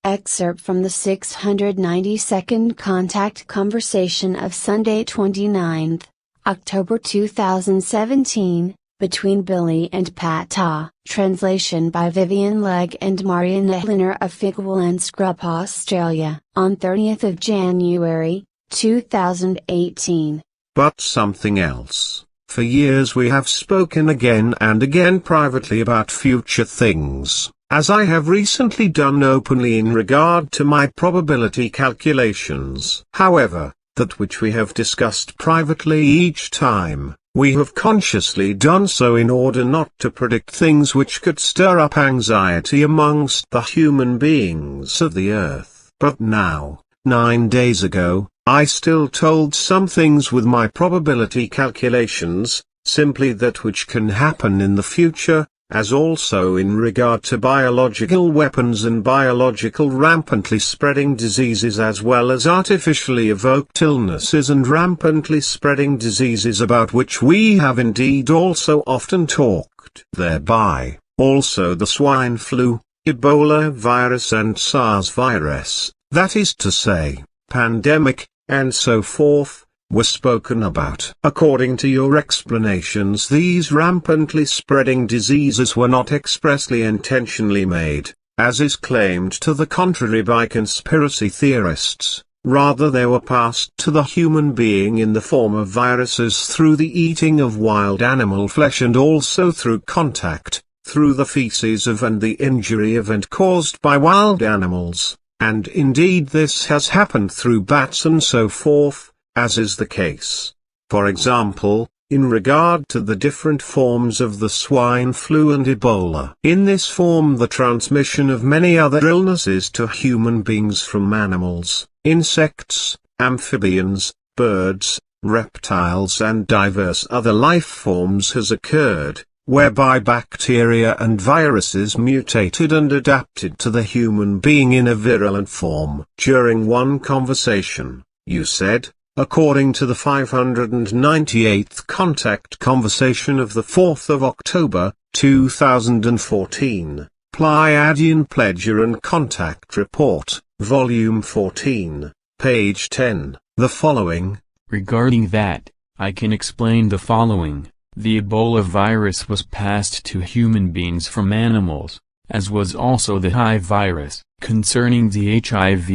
Excerpt from the 692nd Contact Conversation of Sunday 29, October 2017, between Billy and Ptaah. Translation by Vivian Legg and Marian Nehliner of Vigilance Group Australia, on 30th of January, 2018. But something else. For years we have spoken again and again privately about future things, as I have recently done openly in regard to my probability calculations. However, that which we have discussed privately each time, we have consciously done so in order not to predict things which could stir up anxiety amongst the human beings of the earth. But now, 9 days ago, I still told some things with my probability calculations, simply that which can happen in the future, as also in regard to biological weapons and biological rampantly spreading diseases, as well as artificially evoked illnesses and rampantly spreading diseases about which we have indeed also often talked. Thereby, also the swine flu, Ebola virus and SARS virus, that is to say, pandemic, and so forth, were spoken about. According to your explanations, these rampantly spreading diseases were not expressly intentionally made, as is claimed to the contrary by conspiracy theorists. Rather, they were passed to the human being in the form of viruses through the eating of wild animal flesh and also through contact, through the feces of and the injury event caused by wild animals. And indeed this has happened through bats and so forth, as is the case, for example, in regard to the different forms of the swine flu and Ebola. In this form the transmission of many other illnesses to human beings from animals, insects, amphibians, birds, reptiles and diverse other life forms has occurred, whereby bacteria and viruses mutated and adapted to the human being in a virulent form. During one conversation, you said, according to the 598th Contact Conversation of the 4th of October, 2014, Pleiadian-Plejaren Contact Report, Volume 14, page 10, the following. Regarding that, I can explain the following. The Ebola virus was passed to human beings from animals, as was also the hive virus. Concerning the HIV,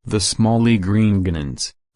the smally green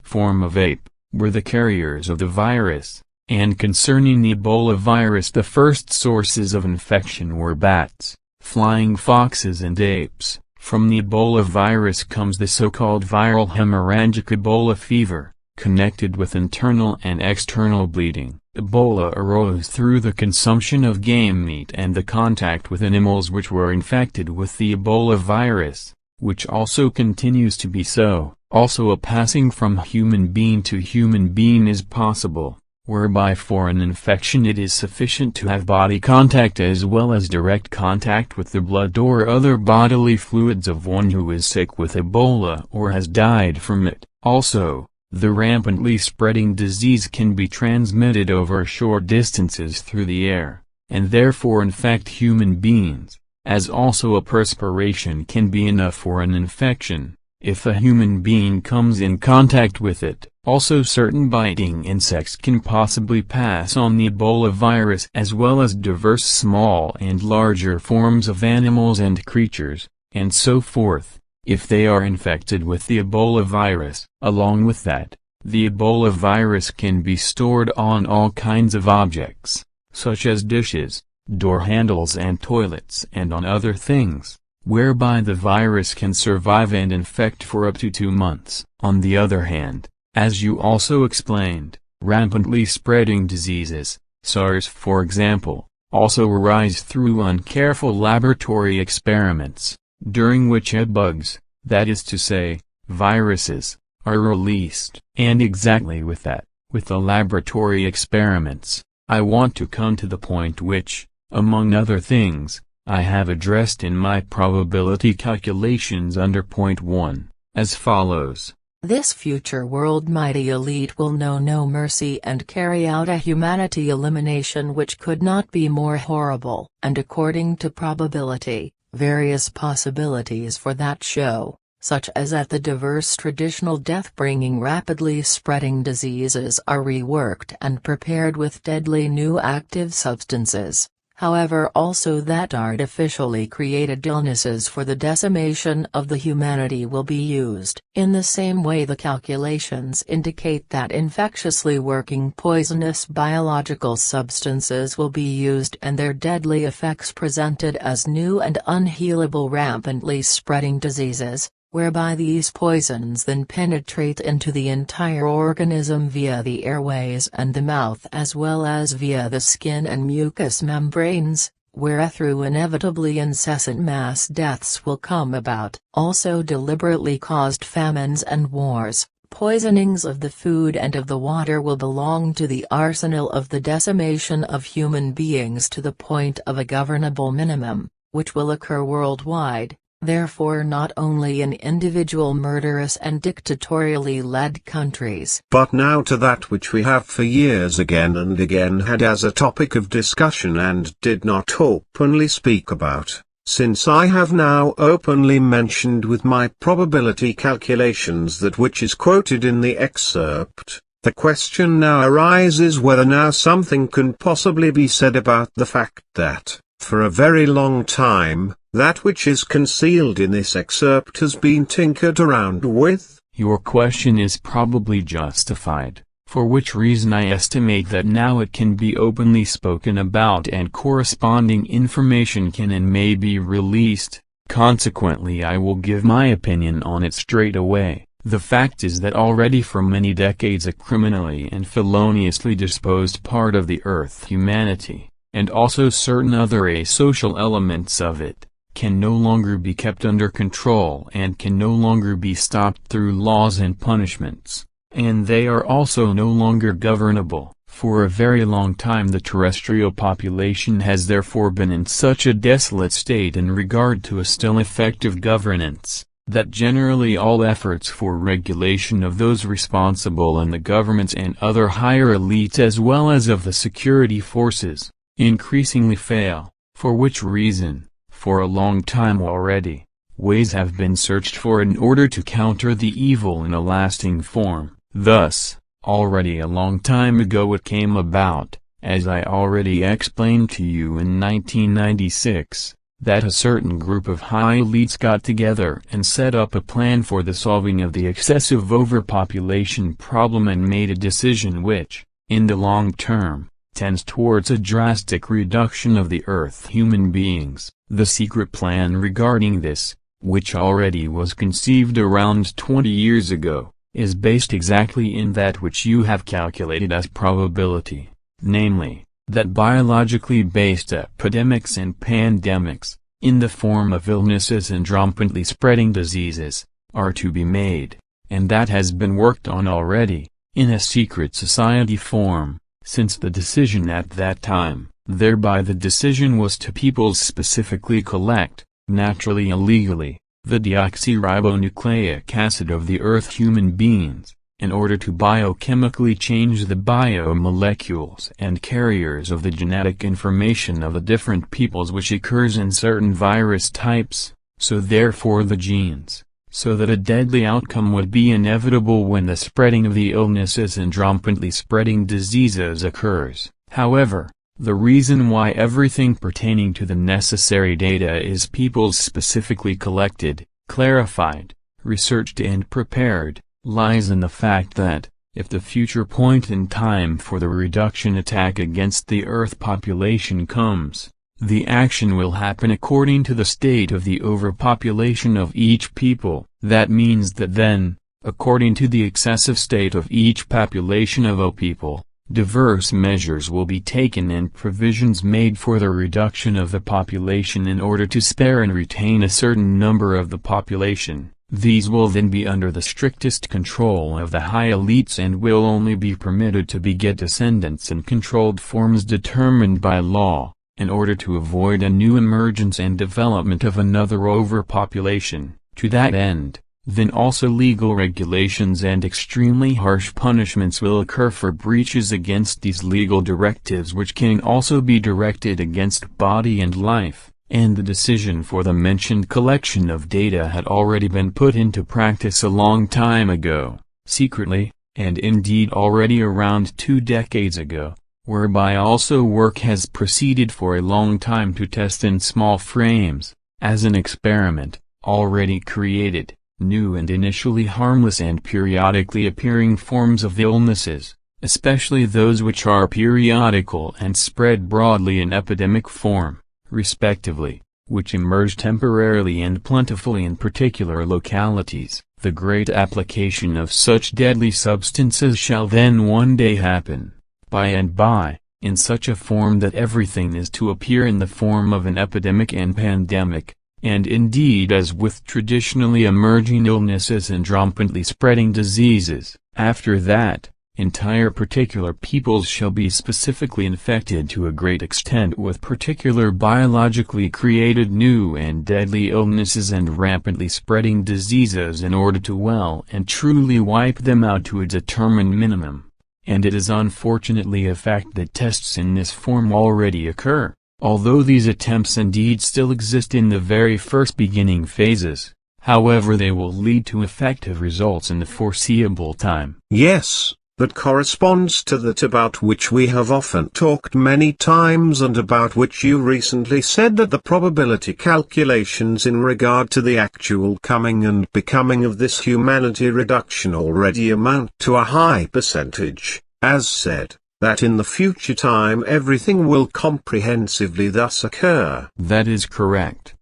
form of ape, were the carriers of the virus, and concerning the Ebola virus the first sources of infection were bats, flying foxes and apes. From the Ebola virus comes the so-called viral hemorrhagic Ebola fever, connected with internal and external bleeding. Ebola arose through the consumption of game meat and the contact with animals which were infected with the Ebola virus, which also continues to be so. Also a passing from human being to human being is possible, whereby for an infection it is sufficient to have body contact as well as direct contact with the blood or other bodily fluids of one who is sick with Ebola or has died from it. Also, the rampantly spreading disease can be transmitted over short distances through the air, and therefore infect human beings, as also a perspiration can be enough for an infection, if a human being comes in contact with it. Also certain biting insects can possibly pass on the Ebola virus as well as diverse small and larger forms of animals and creatures, and so forth, if they are infected with the Ebola virus. Along with that, the Ebola virus can be stored on all kinds of objects, such as dishes, door handles and toilets and on other things, whereby the virus can survive and infect for up to 2 months. On the other hand, as you also explained, rampantly spreading diseases, SARS for example, also arise through uncareful laboratory experiments, during which bugs, that is to say, viruses, are released. And exactly with that, with the laboratory experiments, I want to come to the point which, among other things, I have addressed in my probability calculations under point 1, as follows. This future world mighty elite will know no mercy and carry out a humanity elimination which could not be more horrible. And according to probability, Various possibilities for that show, such as that the diverse traditional death-bringing rapidly spreading diseases are reworked and prepared with deadly new active substances, however also that artificially created illnesses for the decimation of the humanity will be used. In the same way the calculations indicate that infectiously working poisonous biological substances will be used and their deadly effects presented as new and unhealable rampantly spreading diseases, whereby these poisons then penetrate into the entire organism via the airways and the mouth as well as via the skin and mucous membranes, where through inevitably incessant mass deaths will come about. Also deliberately caused famines and wars, poisonings of the food and of the water will belong to the arsenal of the decimation of human beings to the point of a governable minimum, which will occur worldwide. Therefore not only in individual murderous and dictatorially led countries. But now to that which we have for years again and again had as a topic of discussion and did not openly speak about, since I have now openly mentioned with my probability calculations that which is quoted in the excerpt. The question now arises whether now something can possibly be said about the fact that, for a very long time, that which is concealed in this excerpt has been tinkered around with? Your question is probably justified, for which reason I estimate that now it can be openly spoken about and corresponding information can and may be released. Consequently I will give my opinion on it straight away. The fact is that already for many decades a criminally and feloniously disposed part of the earth humanity, and also certain other asocial elements of it, can no longer be kept under control and can no longer be stopped through laws and punishments, and they are also no longer governable. For a very long time the terrestrial population has therefore been in such a desolate state in regard to a still effective governance, that generally all efforts for regulation of those responsible in the governments and other higher elites as well as of the security forces, increasingly fail, for which reason, for a long time already, ways have been searched for in order to counter the evil in a lasting form. Thus, already a long time ago it came about, as I already explained to you in 1996, that a certain group of high elites got together and set up a plan for the solving of the excessive overpopulation problem and made a decision which, in the long term, tends towards a drastic reduction of the earth human beings. The secret plan regarding this, which already was conceived around 20 years ago, is based exactly in that which you have calculated as probability, namely, that biologically based epidemics and pandemics, in the form of illnesses and rampantly spreading diseases, are to be made, and that has been worked on already, in a secret society form, since the decision at that time. Thereby the decision was to peoples specifically collect, naturally illegally, the deoxyribonucleic acid of the earth human beings, in order to biochemically change the biomolecules and carriers of the genetic information of the different peoples which occurs in certain virus types, so therefore the genes, so that a deadly outcome would be inevitable when the spreading of the illnesses and rampantly spreading diseases occurs. However, the reason why everything pertaining to the necessary data is people's specifically collected, clarified, researched and prepared, lies in the fact that, if the future point in time for the reduction attack against the Earth population comes, the action will happen according to the state of the overpopulation of each people. That means that then, according to the excessive state of each population of a people, diverse measures will be taken and provisions made for the reduction of the population in order to spare and retain a certain number of the population. These will then be under the strictest control of the high elites and will only be permitted to beget descendants in controlled forms determined by law, in order to avoid a new emergence and development of another overpopulation. To that end, then also legal regulations and extremely harsh punishments will occur for breaches against these legal directives, which can also be directed against body and life. and the decision for the mentioned collection of data had already been put into practice a long time ago, secretly, and indeed already around 2 decades ago, whereby also work has proceeded for a long time to test in small frames, as an experiment, already created, new and initially harmless and periodically appearing forms of illnesses, especially those which are periodical and spread broadly in epidemic form, respectively, which emerge temporarily and plentifully in particular localities. The great application of such deadly substances shall then one day happen, by and by, in such a form that everything is to appear in the form of an epidemic and pandemic, and indeed as with traditionally emerging illnesses and rampantly spreading diseases. After that, entire particular peoples shall be specifically infected to a great extent with particular biologically created new and deadly illnesses and rampantly spreading diseases in order to well and truly wipe them out to a determined minimum. And it is unfortunately a fact that tests in this form already occur, although these attempts indeed still exist in the very first beginning phases. However, they will lead to effective results in the foreseeable time. Yes. That corresponds to that about which we have often talked many times and about which you recently said that the probability calculations in regard to the actual coming and becoming of this humanity reduction already amount to a high percentage, as said, that in the future time everything will comprehensively thus occur. That is correct.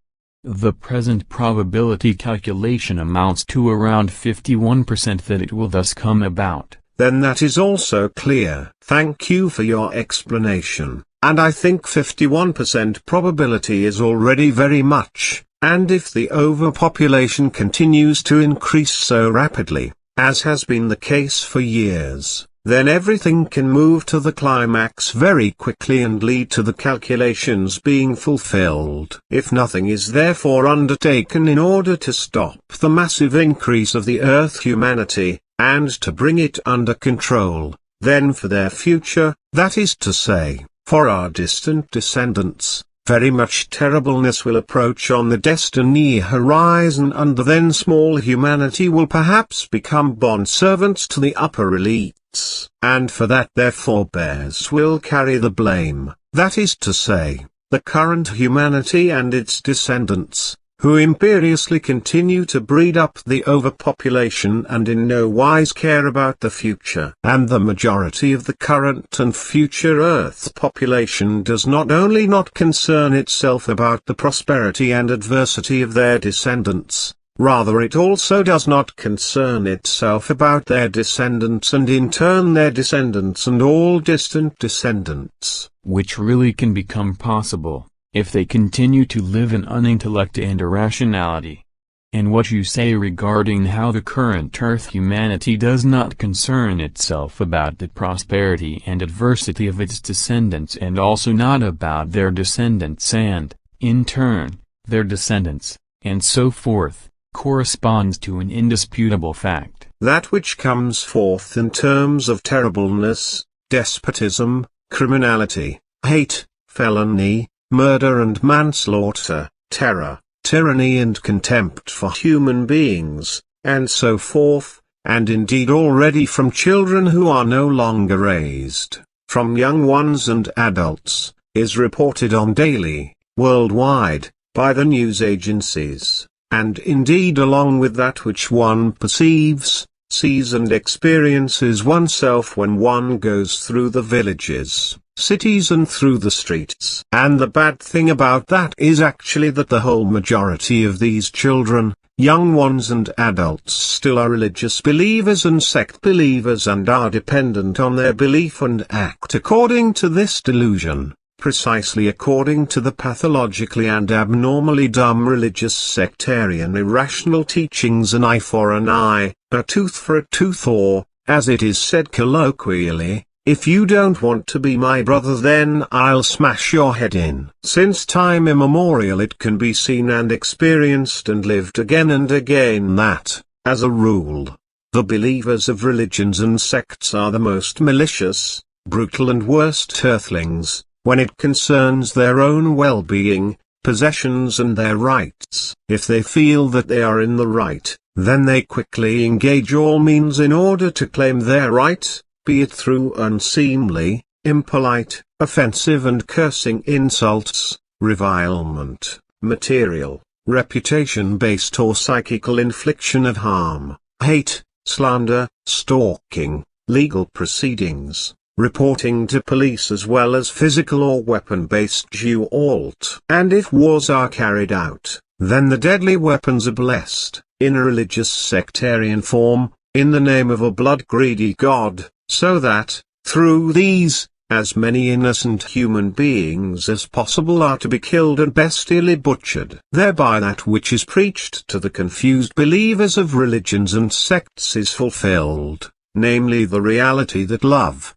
The present probability calculation amounts to around 51% that it will thus come about. Then that is also clear. Thank you for your explanation, and I think 51% probability is already very much, and if the overpopulation continues to increase so rapidly, as has been the case for years, then everything can move to the climax very quickly and lead to the calculations being fulfilled. If nothing is therefore undertaken in order to stop the massive increase of the Earth humanity, and to bring it under control, then for their future, that is to say, for our distant descendants, very much terribleness will approach on the destiny horizon, and the then small humanity will perhaps become bondservants to the upper elites, and for that their forebears will carry the blame, that is to say, the current humanity and its descendants, who imperiously continue to breed up the overpopulation and in no wise care about the future. And the majority of the current and future Earth population does not only not concern itself about the prosperity and adversity of their descendants, rather it also does not concern itself about their descendants and in turn their descendants and all distant descendants. Which really can become possible, if they continue to live in unintellect and irrationality. And what you say regarding how the current Earth humanity does not concern itself about the prosperity and adversity of its descendants and also not about their descendants and, in turn, their descendants, and so forth, corresponds to an indisputable fact. That which comes forth in terms of terribleness, despotism, criminality, hate, felony, murder and manslaughter, terror, tyranny and contempt for human beings, and so forth, and indeed already from children who are no longer raised, from young ones and adults, is reported on daily, worldwide, by the news agencies, and indeed along with that which one perceives, sees and experiences oneself when one goes through the villages, cities and through the streets. And the bad thing about that is actually that the whole majority of these children, young ones and adults still are religious believers and sect believers and are dependent on their belief and act according to this delusion, precisely according to the pathologically and abnormally dumb religious sectarian irrational teachings, an eye for an eye, a tooth for a tooth, or, as it is said colloquially, if you don't want to be my brother then I'll smash your head in. Since time immemorial it can be seen and experienced and lived again and again that, as a rule, the believers of religions and sects are the most malicious, brutal and worst earthlings, when it concerns their own well-being, possessions and their rights. If they feel that they are in the right, then they quickly engage all means in order to claim their right, be it through unseemly, impolite, offensive and cursing insults, revilement, material, reputation-based or psychical infliction of harm, hate, slander, stalking, legal proceedings, reporting to police as well as physical or weapon-based assault. And if wars are carried out, then the deadly weapons are blessed, in a religious sectarian form, in the name of a blood-greedy god, so that, through these, as many innocent human beings as possible are to be killed and bestially butchered. Thereby that which is preached to the confused believers of religions and sects is fulfilled, namely the reality that love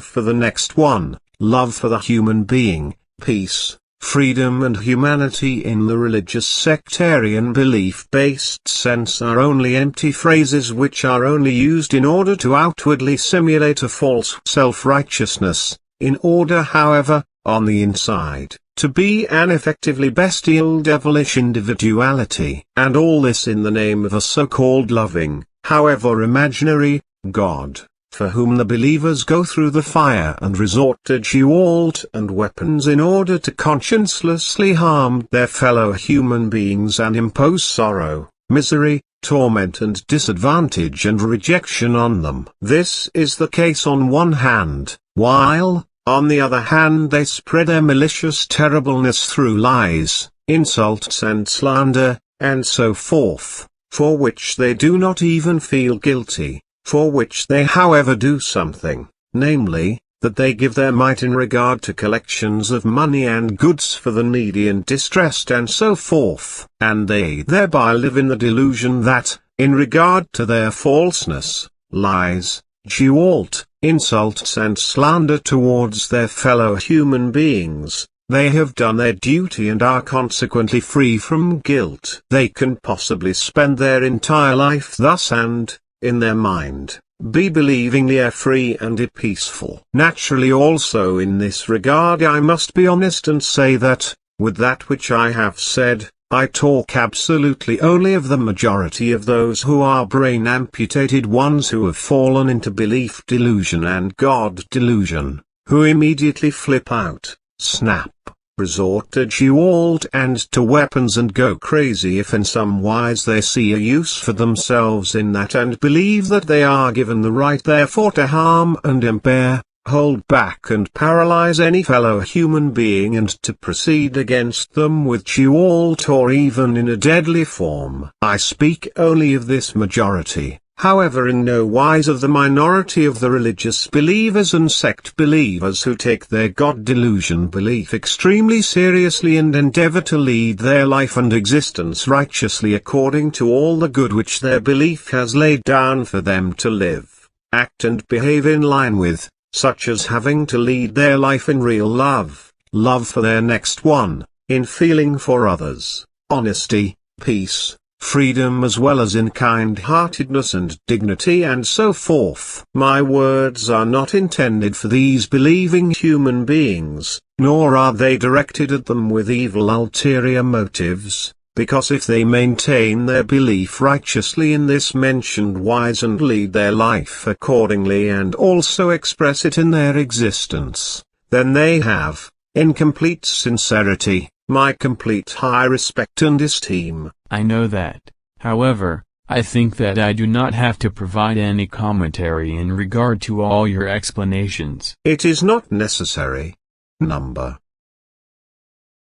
for the next one, love for the human being, peace, freedom and humanity in the religious sectarian belief-based sense are only empty phrases which are only used in order to outwardly simulate a false self-righteousness, in order however, on the inside, to be an effectively bestial devilish individuality. And all this in the name of a so-called loving, however imaginary, God, for whom the believers go through the fire and resort to assault and weapons in order to consciencelessly harm their fellow human beings and impose sorrow, misery, torment and disadvantage and rejection on them. This is the case on one hand, while, on the other hand they spread their malicious terribleness through lies, insults and slander, and so forth, for which they do not even feel guilty. For which they however do something, namely, that they give their might in regard to collections of money and goods for the needy and distressed and so forth, and they thereby live in the delusion that, in regard to their falseness, lies, assault, insults and slander towards their fellow human beings, they have done their duty and are consequently free from guilt. They can possibly spend their entire life thus and, in their mind, be believingly free and peaceful. Naturally also in this regard I must be honest and say that, with that which I have said, I talk absolutely only of the majority of those who are brain amputated ones who have fallen into belief delusion and God delusion, who immediately flip out, snap, resort to assault and to weapons and go crazy if in some wise they see a use for themselves in that and believe that they are given the right therefore to harm and impair, hold back and paralyze any fellow human being and to proceed against them with assault or even in a deadly form. I speak only of this majority, however in no wise of the minority of the religious believers and sect believers who take their God delusion belief extremely seriously and endeavor to lead their life and existence righteously according to all the good which their belief has laid down for them to live, act and behave in line with, such as having to lead their life in real love, love for their next one, in feeling for others, honesty, peace, freedom as well as in kind-heartedness and dignity and so forth. My words are not intended for these believing human beings, nor are they directed at them with evil ulterior motives, because if they maintain their belief righteously in this mentioned wise and lead their life accordingly and also express it in their existence, then they have, in complete sincerity, my complete high respect and esteem. I know that, however, I think that I do not have to provide any commentary in regard to all your explanations. It is not necessary. Number